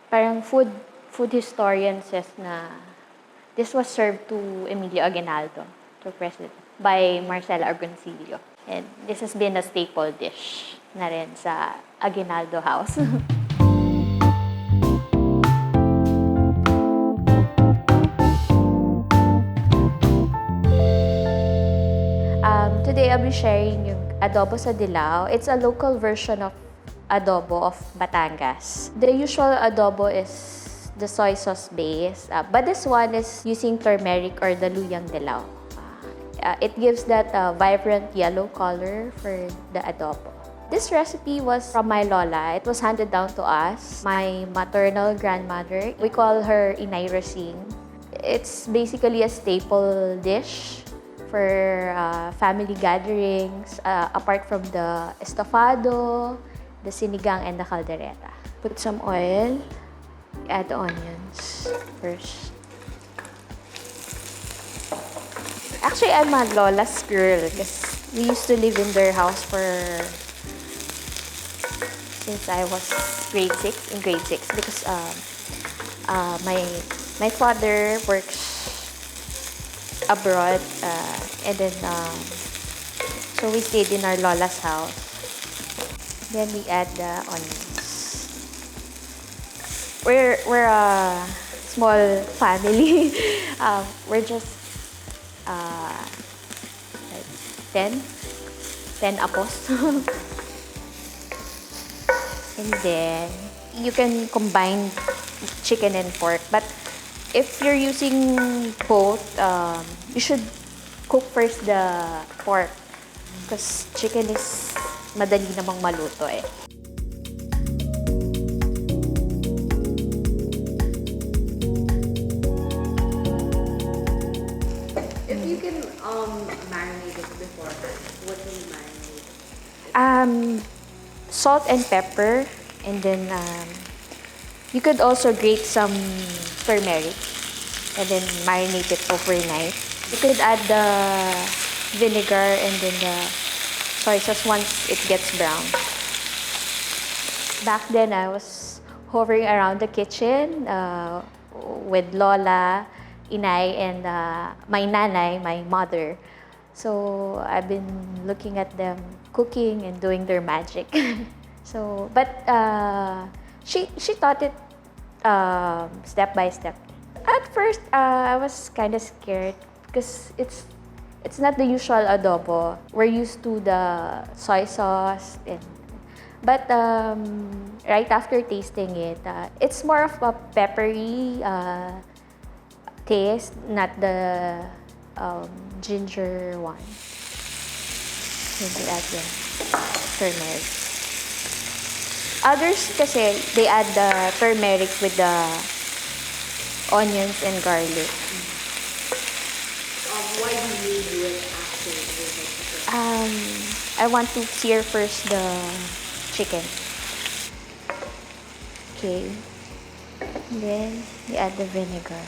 Parang food historian says na this was served to Emilio Aguinaldo, to President, by Marcela Agoncillo. And this has been a staple dish na rin sa Aguinaldo house. Today I'll be sharing yung adobo sa Dilaw. It's a local version of adobo of Batangas. The usual adobo is the soy sauce base, but this one is using turmeric or the luyang dilaw. It gives that vibrant yellow color for the adobo. This recipe was from my lola. It was handed down to us, my maternal grandmother. We call her Inay Rosing. It's basically a staple dish for family gatherings, apart from the estofado, the sinigang, and the caldereta. Put some oil, add the onions first. Actually, I'm a lola's girl because we used to live in their house since I was in grade 6 because my father works abroad, and then so we stayed in our lola's house. Then we add the onions. We're a small family. We're just like 10 apos. And then you can combine chicken and pork, but if you're using both, you should cook first the pork because chicken is madali namang maluto eh. If you can marinate it before, what do you marinate? Salt and pepper, and then you could also grate some turmeric and then marinate it overnight. You could add the vinegar and then the soy sauce once it gets brown. Back then, I was hovering around the kitchen with Lola, Inay, and my nanay, my mother. So I've been looking at them cooking and doing their magic. But she taught it step by step. At first, I was kind of scared because it's not the usual adobo. We're used to the soy sauce, but right after tasting it, it's more of a peppery taste, not the ginger one. Then we add the turmeric. Others kasi, they add the turmeric with the onions and garlic. Why do you do it after you make it? I want to sear first the chicken. Okay. And then you add the vinegar.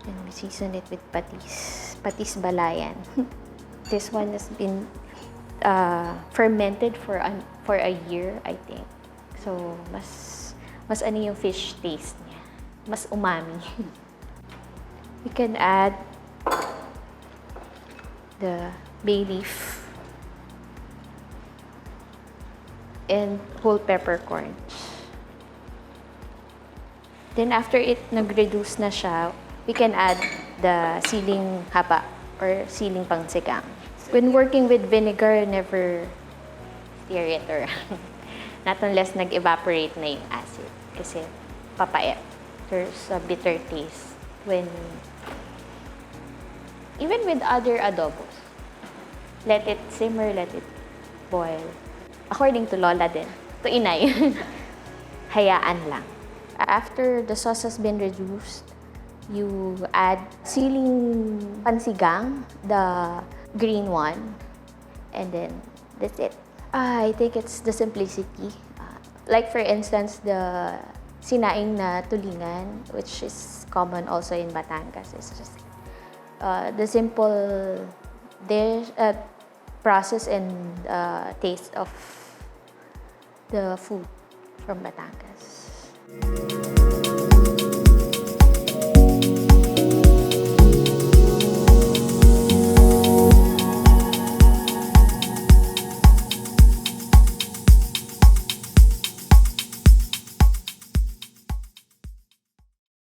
And we season it with patis balayan. This one has been fermented for a year, I think. So mas ano yung fish taste niya. Mas umami. You can add the bay leaf and whole peppercorns. Then after it nag-reduce na siya, we can add the siling haba or siling pangsigang. When working with vinegar, never stir it or not unless nag-evaporate na yung acid kasi papait. There's a bitter taste even with other adobos. Let it simmer, let it boil. According to Lola din, to Inay, hayaan lang. After the sauce has been reduced, you add siling pansigang, the green one, and then that's it. I think it's the simplicity. Like for instance, the sinaing na tulingan, which is common also in Batangas. It's just the simple dish, process and taste of the food from Batangas.